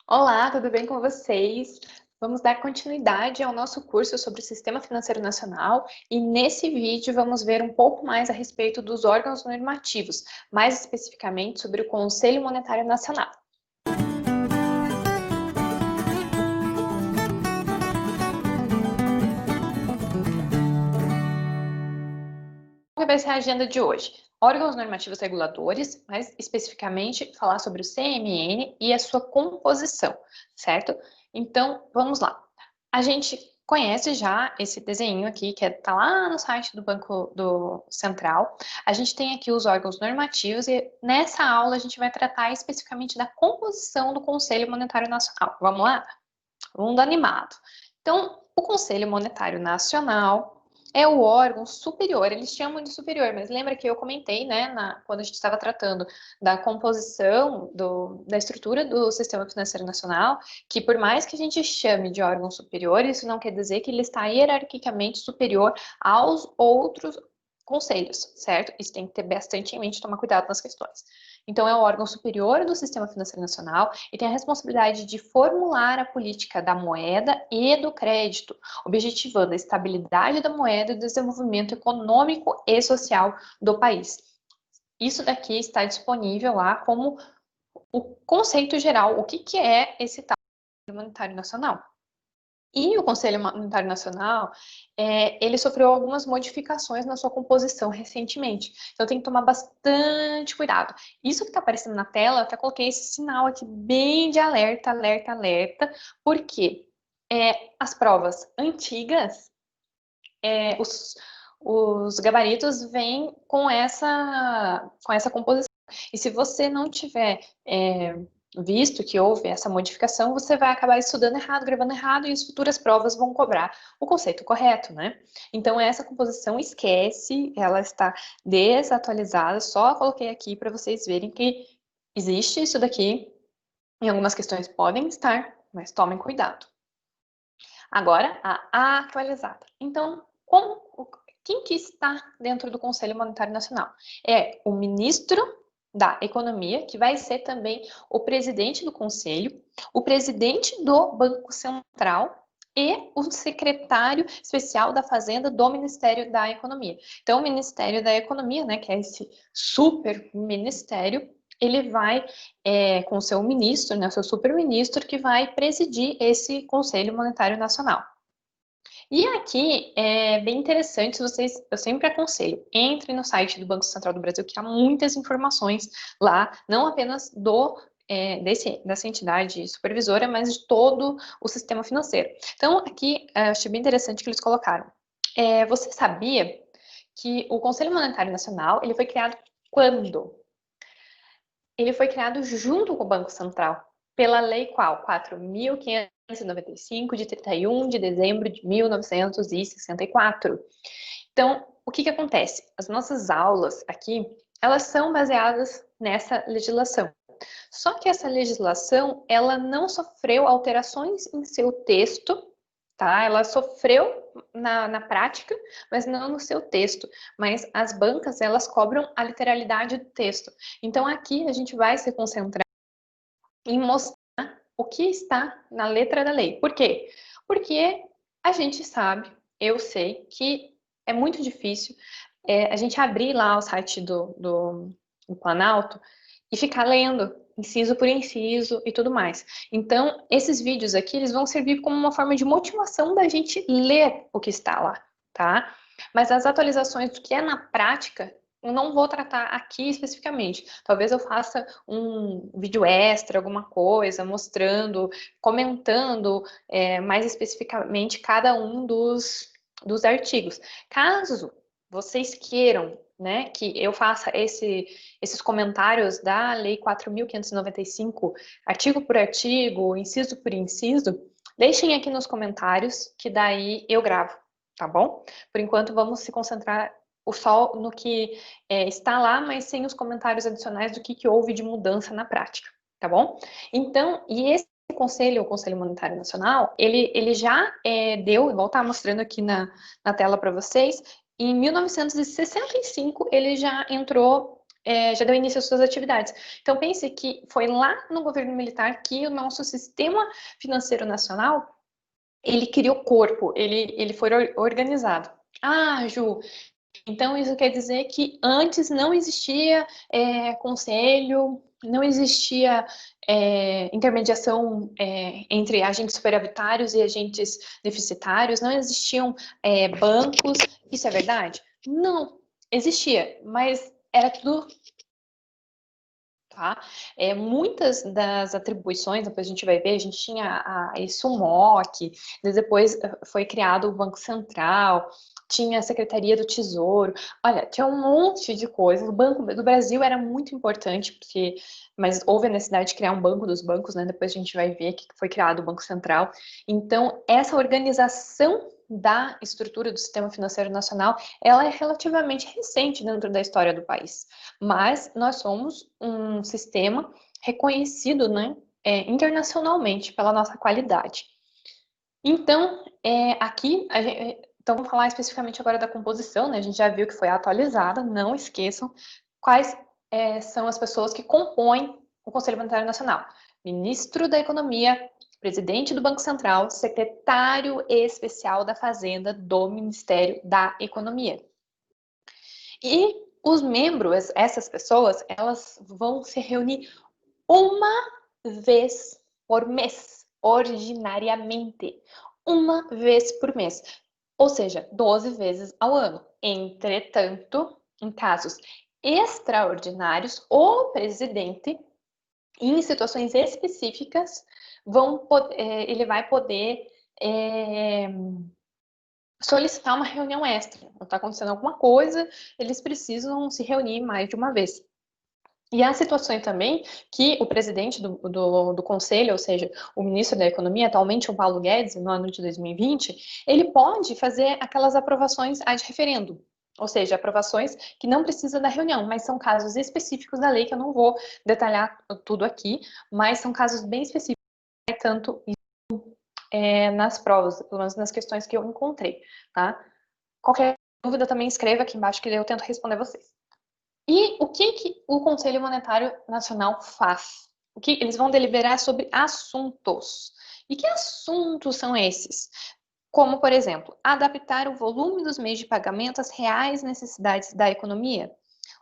Olá, tudo bem com vocês? Vamos dar continuidade ao nosso curso sobre o Sistema Financeiro Nacional e nesse vídeo vamos ver um pouco mais a respeito dos órgãos normativos, mais especificamente sobre o Conselho Monetário Nacional. Qual vai ser a agenda de hoje? Órgãos normativos reguladores, mais especificamente falar sobre o CMN e a sua composição, certo? Então, vamos lá. A gente conhece já esse desenho aqui, que está lá no site do Banco do Central. A gente tem aqui os órgãos normativos e nessa aula a gente vai tratar especificamente da composição do Conselho Monetário Nacional. Vamos lá? Mundo animado. Então, o Conselho Monetário Nacional é o órgão superior, eles chamam de superior, mas lembra que eu comentei, né, quando a gente estava tratando da composição, da estrutura do Sistema Financeiro Nacional, que por mais que a gente chame de órgão superior, isso não quer dizer que ele está hierarquicamente superior aos outros conselhos, certo? Isso tem que ter bastante em mente, tomar cuidado nas questões. Então, é o órgão superior do Sistema Financeiro Nacional e tem a responsabilidade de formular a política da moeda e do crédito, objetivando a estabilidade da moeda e o desenvolvimento econômico e social do país. Isso daqui está disponível lá como o conceito geral, o que é esse tal monetário nacional. E o Conselho Monetário Nacional, ele sofreu algumas modificações na sua composição recentemente. Então tem que tomar bastante cuidado. Isso que está aparecendo na tela, eu até coloquei esse sinal aqui bem de alerta, alerta, alerta, porque as provas antigas, os gabaritos vêm com essa composição. E se você não tiver visto que houve essa modificação, você vai acabar estudando errado, gravando errado, e as futuras provas vão cobrar o conceito correto, né? Então, essa composição, esquece, ela está desatualizada, só coloquei aqui para vocês verem que existe isso daqui, em algumas questões podem estar, mas tomem cuidado. Agora, a atualizada. Então, quem que está dentro do Conselho Monetário Nacional? É o ministro da Economia, que vai ser também o presidente do Conselho, o presidente do Banco Central e o secretário especial da Fazenda do Ministério da Economia. Então, o Ministério da Economia, né, que é esse super ministério, ele vai com o seu ministro, né, o seu super-ministro, que vai presidir esse Conselho Monetário Nacional. E aqui é bem interessante, eu sempre aconselho, entre no site do Banco Central do Brasil, que há muitas informações lá, não apenas dessa entidade supervisora, mas de todo o sistema financeiro. Então, aqui, achei bem interessante que eles colocaram. Você sabia que o Conselho Monetário Nacional, ele foi criado quando? Ele foi criado junto com o Banco Central, pela Lei qual? 4.595, de 31 de dezembro de 1964. Então, o que acontece? As nossas aulas aqui, elas são baseadas nessa legislação. Só que essa legislação, ela não sofreu alterações em seu texto, tá? Ela sofreu na prática, mas não no seu texto. Mas as bancas, elas cobram a literalidade do texto. Então, aqui a gente vai se concentrar em mostrar o que está na letra da lei. Por quê? Porque a gente sabe, eu sei, que é muito difícil a gente abrir lá o site do Planalto e ficar lendo inciso por inciso e tudo mais. Então, esses vídeos aqui, eles vão servir como uma forma de motivação da gente ler o que está lá, tá? Mas as atualizações do que é na prática, eu não vou tratar aqui especificamente. Talvez eu faça um vídeo extra, alguma coisa, mostrando, comentando mais especificamente cada um dos artigos. Caso vocês queiram, né, que eu faça esses comentários da Lei 4.595, artigo por artigo, inciso por inciso, deixem aqui nos comentários, que daí eu gravo, tá bom? Por enquanto, vamos se concentrar só no que está lá, mas sem os comentários adicionais do que houve de mudança na prática, tá bom? Então, e esse conselho, o Conselho Monetário Nacional, ele já deu, igual tá mostrando aqui na tela para vocês, em 1965 ele já entrou já deu início às suas atividades. Então, pense que foi lá no governo militar que o nosso sistema financeiro nacional, ele criou corpo, ele foi organizado. Ah, Ju, então isso quer dizer que antes não existia conselho, não existia intermediação entre agentes superavitários e agentes deficitários, não existiam bancos. Isso é verdade? Não, existia, mas era tudo. Tá? Muitas das atribuições, depois a gente vai ver, a gente tinha esse MOC, depois foi criado o Banco Central, tinha a Secretaria do Tesouro, olha, tinha um monte de coisas. O Banco do Brasil era muito importante, mas houve a necessidade de criar um banco dos bancos, né? Depois a gente vai ver que foi criado o Banco Central. Então, essa organização da estrutura do sistema financeiro nacional, ela é relativamente recente dentro da história do país. Mas nós somos um sistema reconhecido, né, internacionalmente pela nossa qualidade. Então, aqui, então vamos falar especificamente agora da composição, né? A gente já viu que foi atualizada, não esqueçam quais são as pessoas que compõem o Conselho Monetário Nacional. Ministro da Economia, presidente do Banco Central, secretário especial da Fazenda do Ministério da Economia. E os membros, essas pessoas, elas vão se reunir uma vez por mês, ordinariamente. Uma vez por mês. Ou seja, 12 vezes ao ano. Entretanto, em casos extraordinários, o presidente, em situações específicas, ele vai poder solicitar uma reunião extra. Está acontecendo alguma coisa, eles precisam se reunir mais de uma vez. E há situações também que o presidente do conselho, ou seja, o ministro da Economia, atualmente o Paulo Guedes, no ano de 2020, ele pode fazer aquelas aprovações ad referendo, ou seja, aprovações que não precisam da reunião, mas são casos específicos da lei, que eu não vou detalhar tudo aqui, mas são casos bem específicos, tanto nas provas, pelo menos nas questões que eu encontrei, tá? Qualquer dúvida também escreva aqui embaixo que eu tento responder vocês. E o que o Conselho Monetário Nacional faz? O que eles vão deliberar sobre assuntos? E que assuntos são esses? Como, por exemplo, adaptar o volume dos meios de pagamento às reais necessidades da economia.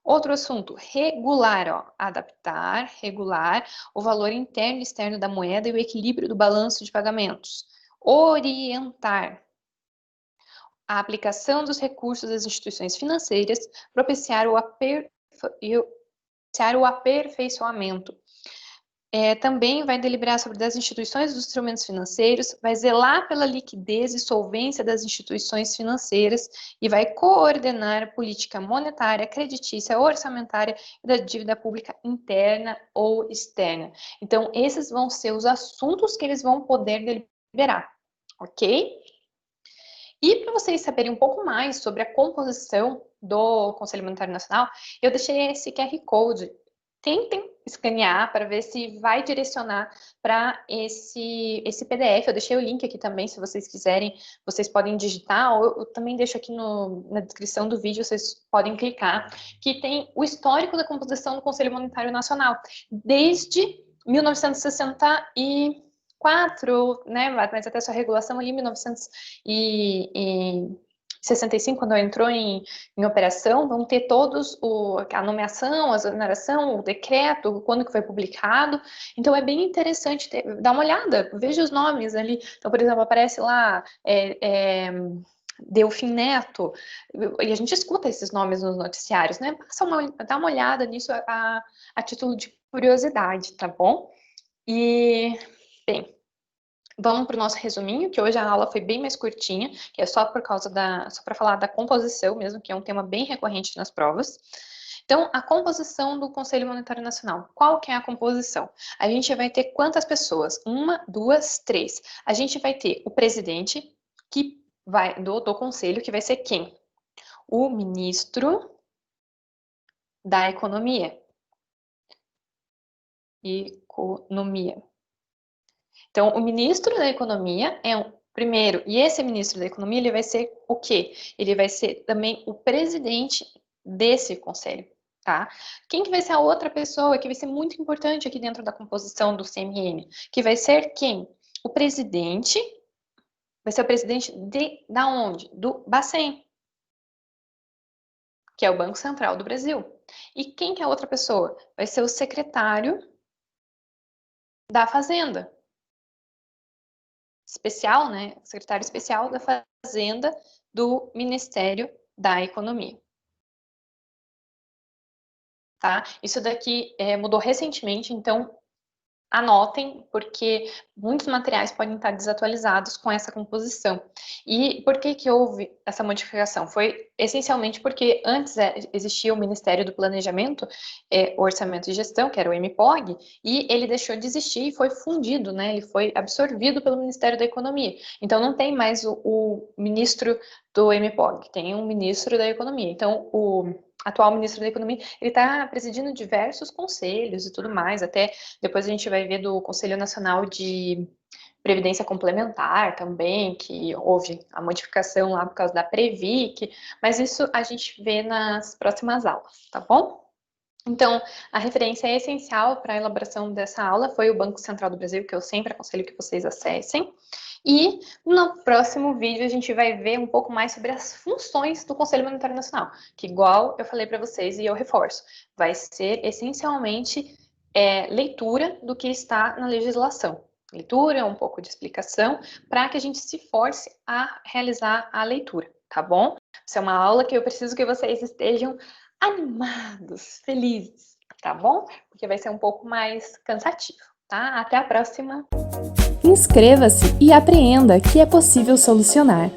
Outro assunto, regular, adaptar, regular o valor interno e externo da moeda e o equilíbrio do balanço de pagamentos. Orientar a aplicação dos recursos das instituições financeiras, propiciar o aperfeiçoamento. Também vai deliberar sobre as instituições dos instrumentos financeiros, vai zelar pela liquidez e solvência das instituições financeiras e vai coordenar a política monetária, creditícia, orçamentária e da dívida pública interna ou externa. Então, esses vão ser os assuntos que eles vão poder deliberar, ok? E para vocês saberem um pouco mais sobre a composição do Conselho Monetário Nacional, eu deixei esse QR Code. Tentem escanear para ver se vai direcionar para esse PDF. Eu deixei o link aqui também, se vocês quiserem, vocês podem digitar, ou eu também deixo aqui na descrição do vídeo, vocês podem clicar, que tem o histórico da composição do Conselho Monetário Nacional, desde 1964, né, mas até sua regulação ali em 1965, quando entrou em operação, vão ter todos a nomeação, a exoneração, o decreto, quando que foi publicado. Então, é bem interessante dar uma olhada, veja os nomes ali. Então, por exemplo, aparece lá Delfim Neto, e a gente escuta esses nomes nos noticiários, né? Dá uma olhada nisso a título de curiosidade, tá bom? E, bem, vamos para o nosso resuminho, que hoje a aula foi bem mais curtinha, que é só só para falar da composição mesmo, que é um tema bem recorrente nas provas. Então, a composição do Conselho Monetário Nacional. Qual que é a composição? A gente vai ter quantas pessoas? Uma, duas, três. A gente vai ter o presidente do conselho, que vai ser quem? O ministro da Economia. Economia. Então, o ministro da Economia é o primeiro, e esse ministro da Economia, ele vai ser o quê? Ele vai ser também o presidente desse conselho. tá? Quem que vai ser a outra pessoa que vai ser muito importante aqui dentro da composição do CMN? Que vai ser quem? O presidente, vai ser o presidente da onde? Do Bacen, que é o Banco Central do Brasil. E quem que é a outra pessoa? Vai ser o secretário da Fazenda. Especial, né? Secretário especial da Fazenda do Ministério da Economia. Tá? Isso daqui mudou recentemente, então anotem, porque muitos materiais podem estar desatualizados com essa composição. E por que que houve essa modificação? Foi essencialmente porque antes existia o Ministério do Planejamento, Orçamento e Gestão, que era o MPOG, e ele deixou de existir e foi fundido, né? Ele foi absorvido pelo Ministério da Economia. Então não tem mais o ministro do MPOG, tem um ministro da Economia. Então o atual ministro da Economia, ele está presidindo diversos conselhos e tudo mais, até depois a gente vai ver do Conselho Nacional de Previdência Complementar também, que houve a modificação lá por causa da Previc, mas isso a gente vê nas próximas aulas, tá bom? Então, a referência essencial para a elaboração dessa aula foi o Banco Central do Brasil, que eu sempre aconselho que vocês acessem. E no próximo vídeo a gente vai ver um pouco mais sobre as funções do Conselho Monetário Nacional, que igual eu falei para vocês e eu reforço, vai ser essencialmente leitura do que está na legislação. Leitura, um pouco de explicação, para que a gente se force a realizar a leitura, tá bom? Essa é uma aula que eu preciso que vocês estejam animados, felizes, tá bom? Porque vai ser um pouco mais cansativo, tá? Até a próxima! Inscreva-se e apreenda que é possível solucionar.